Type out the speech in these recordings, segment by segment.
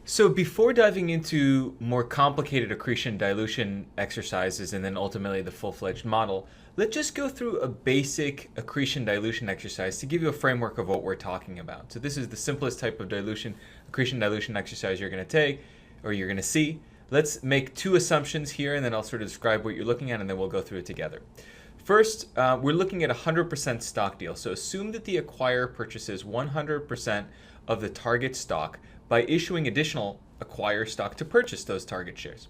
So before diving into more complicated accretion dilution exercises and then ultimately the full-fledged model, let's just go through a basic accretion dilution exercise to give you a framework of what we're talking about. So this is the simplest type of accretion dilution exercise you're going to take or you're going to see. Let's make two assumptions here and then I'll sort of describe what you're looking at and then we'll go through it together. First, we're looking at a 100% stock deal. So assume that the acquirer purchases 100% of the target stock by issuing additional acquire stock to purchase those target shares.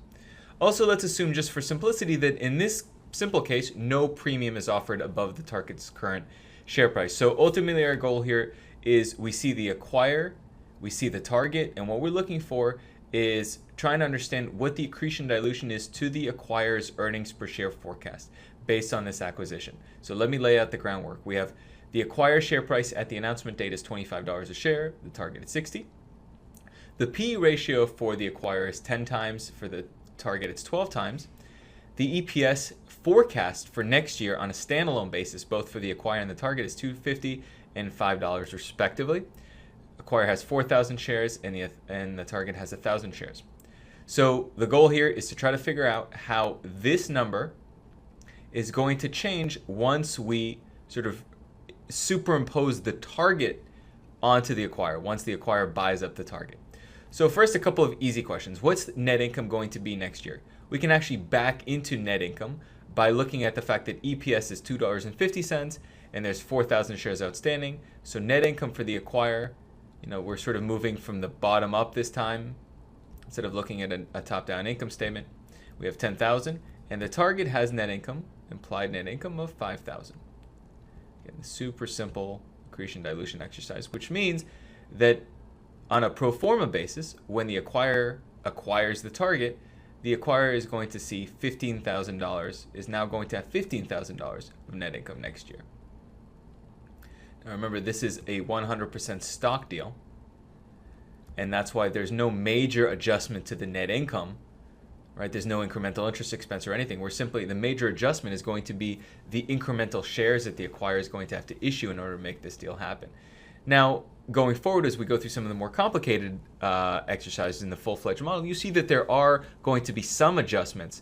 Also, let's assume just for simplicity that in this simple case, no premium is offered above the target's current share price. So ultimately our goal here is we see the acquire, we see the target, and what we're looking for is trying to understand what the accretion dilution is to the acquirer's earnings per share forecast based on this acquisition. So let me lay out the groundwork. We have the acquire share price at the announcement date is $25 a share, the target is 60. The P/E ratio for the acquirer is 10 times, for the target it's 12 times. The EPS forecast for next year on a standalone basis, both for the acquirer and the target, is $2.50 and $5 respectively. Acquirer has 4,000 shares and the target has 1,000 shares. So the goal here is to try to figure out how this number is going to change once we sort of superimpose the target onto the acquirer, once the acquirer buys up the target. So first, a couple of easy questions. What's net income going to be next year? We can actually back into net income by looking at the fact that EPS is $2.50 and there's 4,000 shares outstanding. So net income for the acquirer, we're sort of moving from the bottom up this time. Instead of looking at a top-down income statement, we have 10,000 and the target has net income, implied net income of 5,000. Again, super simple accretion dilution exercise, which means that on a pro forma basis, when the acquirer acquires the target, the acquirer is going to see $15,000, is now going to have $15,000 of net income next year. Now remember, this is a 100% stock deal, and that's why there's no major adjustment to the net income, right? There's no incremental interest expense or anything. The major adjustment is going to be the incremental shares that the acquirer is going to have to issue in order to make this deal happen. Now, going forward, as we go through some of the more complicated exercises in the full-fledged model, you see that there are going to be some adjustments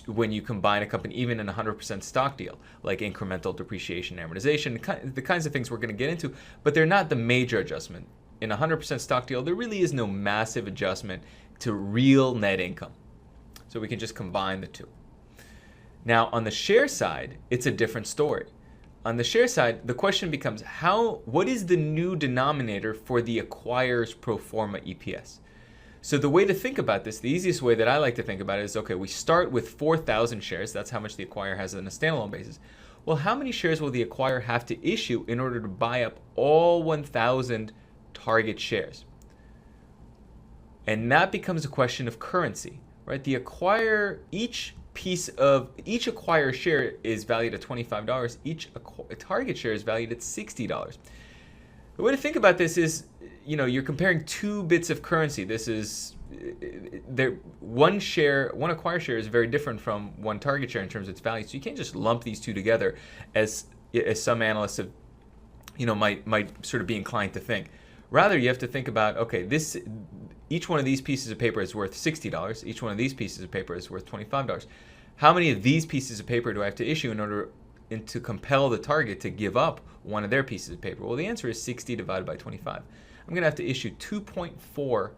when you combine a company, even in a 100% stock deal, like incremental depreciation and amortization, the kinds of things we're going to get into, but they're not the major adjustment. In a 100% stock deal, there really is no massive adjustment to real net income. So we can just combine the two. Now, on the share side, it's a different story. On the share side, the question becomes what is the new denominator for the acquirer's pro forma EPS? So the way to think about this, the easiest way that I like to think about it is, okay, we start with 4,000 shares. That's how much the acquirer has on a standalone basis. Well, how many shares will the acquirer have to issue in order to buy up all 1,000 target shares? And that becomes a question of currency, right? The acquirer, each acquirer share is valued at $25. Each target share is valued at $60. The way to think about this is, you're comparing two bits of currency. This is one acquirer share is very different from one target share in terms of its value. So you can't just lump these two together as some analysts have, might sort of be inclined to think. Rather, you have to think about, okay, each one of these pieces of paper is worth $60. Each one of these pieces of paper is worth $25. How many of these pieces of paper do I have to issue in order to compel the target to give up one of their pieces of paper? Well, the answer is 60 divided by 25. I'm going to have to issue 2.4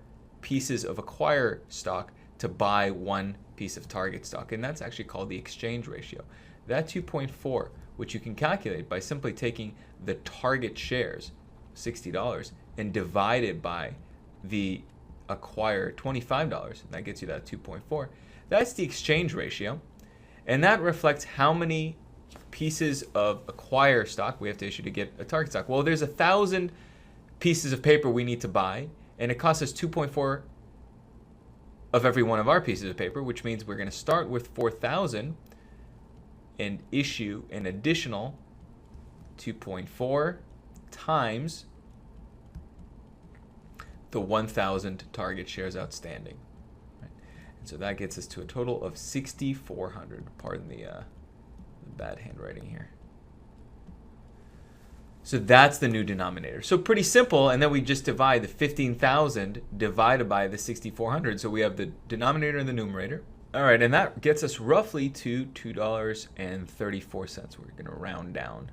pieces of acquire stock to buy one piece of target stock, and that's actually called the exchange ratio. That 2.4, which you can calculate by simply taking the target shares, $60, and divide it by the acquire $25, and that gets you that 2.4. That's the exchange ratio, and that reflects how many pieces of acquire stock we have to issue to get a target stock. Well, there's 1,000 pieces of paper we need to buy, and it costs us 2.4 of every one of our pieces of paper, which means we're going to start with 4,000 and issue an additional 2.4 times the 1,000 target shares outstanding. Right? And so that gets us to a total of 6,400. Pardon the bad handwriting here. So that's the new denominator. So pretty simple, and then we just divide the 15,000 divided by the 6,400. So we have the denominator and the numerator. All right, and that gets us roughly to $2.34. We're going to round down.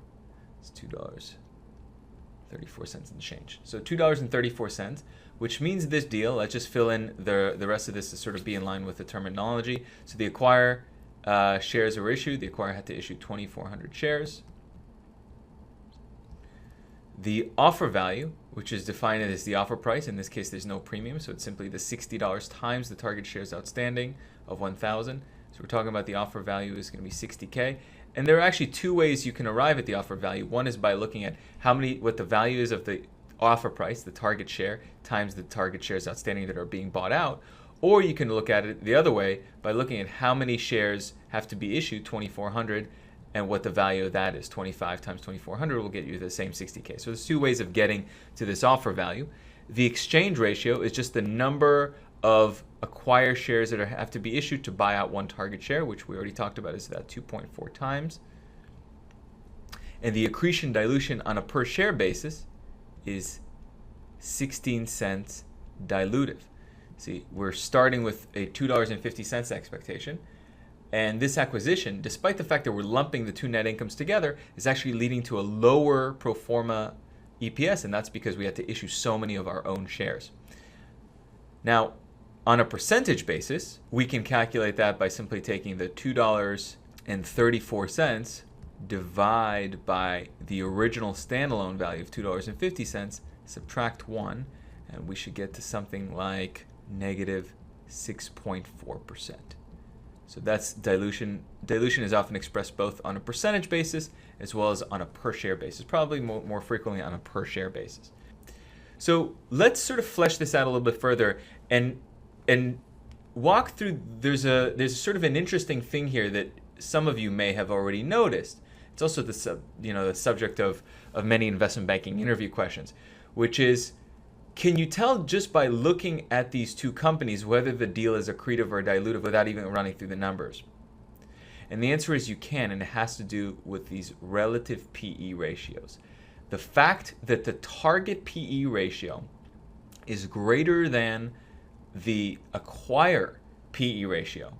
It's $2.34 and change. So $2.34, which means this deal, let's just fill in the rest of this to sort of be in line with the terminology. So the acquire shares were issued. The acquire had to issue 2,400 shares. The offer value, which is defined as the offer price, in this case there's no premium, so it's simply the $60 times the target shares outstanding of 1,000. So we're talking about the offer value is going to be 60K. And there are actually two ways you can arrive at the offer value. One is by looking at what the value is of the offer price, the target share, times the target shares outstanding that are being bought out. Or you can look at it the other way by looking at how many shares have to be issued, 2,400, and what the value of that is. 25 times 2,400 will get you the same 60K. So there's two ways of getting to this offer value. The exchange ratio is just the number of acquire shares that have to be issued to buy out one target share, which we already talked about is that 2.4 times. And the accretion dilution on a per share basis is 16 cents dilutive. See, we're starting with a $2.50 expectation. And this acquisition, despite the fact that we're lumping the two net incomes together, is actually leading to a lower pro forma EPS, and that's because we had to issue so many of our own shares. Now, on a percentage basis, we can calculate that by simply taking the $2.34, divide by the original standalone value of $2.50, subtract 1, and we should get to something like negative 6.4%. So that's dilution. Dilution is often expressed both on a percentage basis as well as on a per share basis, probably more frequently on a per share basis. So let's sort of flesh this out a little bit further and walk through. There's sort of an interesting thing here that some of you may have already noticed. It's also the subject of many investment banking interview questions, which is, can you tell just by looking at these two companies whether the deal is accretive or dilutive without even running through the numbers? And the answer is you can, and it has to do with these relative PE ratios. The fact that the target PE ratio is greater than the acquire PE ratio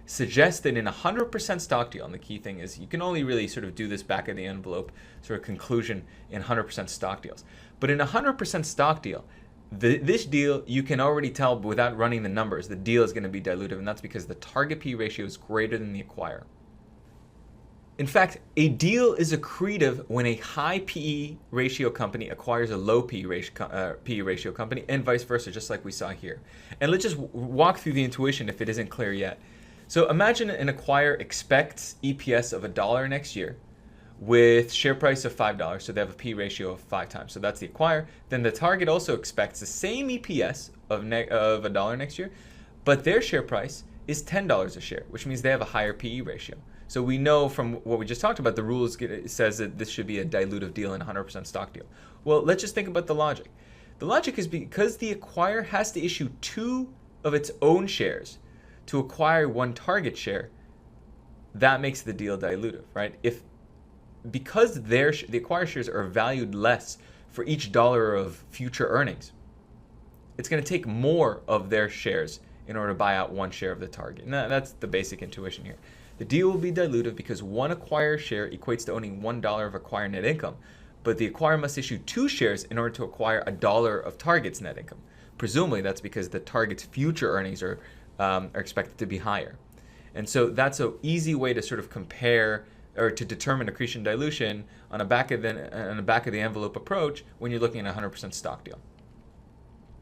suggests that in a 100% stock deal, and the key thing is you can only really sort of do this back of the envelope sort of conclusion in 100% stock deals. But in a 100% stock deal, this deal, you can already tell without running the numbers, the deal is going to be dilutive, and that's because the target PE ratio is greater than the acquire. In fact, a deal is accretive when a high PE ratio company acquires a low PE ratio company, and vice versa, just like we saw here. And let's just walk through the intuition if it isn't clear yet. So imagine an acquire expects EPS of $1 next year with share price of $5, so they have a P ratio of 5 times. So that's the acquire. Then the target also expects the same EPS of $1 next year, but their share price is $10 a share, which means they have a higher PE ratio. So we know from what we just talked about, the rules says that this should be a dilutive deal in a 100% stock deal. Well, let's just think about the logic. The logic is because the acquire has to issue 2 of its own shares to acquire 1 target share, that makes the deal dilutive, right? Because the acquired shares are valued less for each dollar of future earnings, it's going to take more of their shares in order to buy out 1 share of the target. And that's the basic intuition here. The deal will be dilutive because 1 acquired share equates to owning $1 of acquired net income, but the acquirer must issue 2 shares in order to acquire $1 of target's net income. Presumably that's because the target's future earnings are expected to be higher. And so that's an easy way to sort of compare or to determine accretion dilution on a back of the envelope approach when you're looking at a 100% stock deal.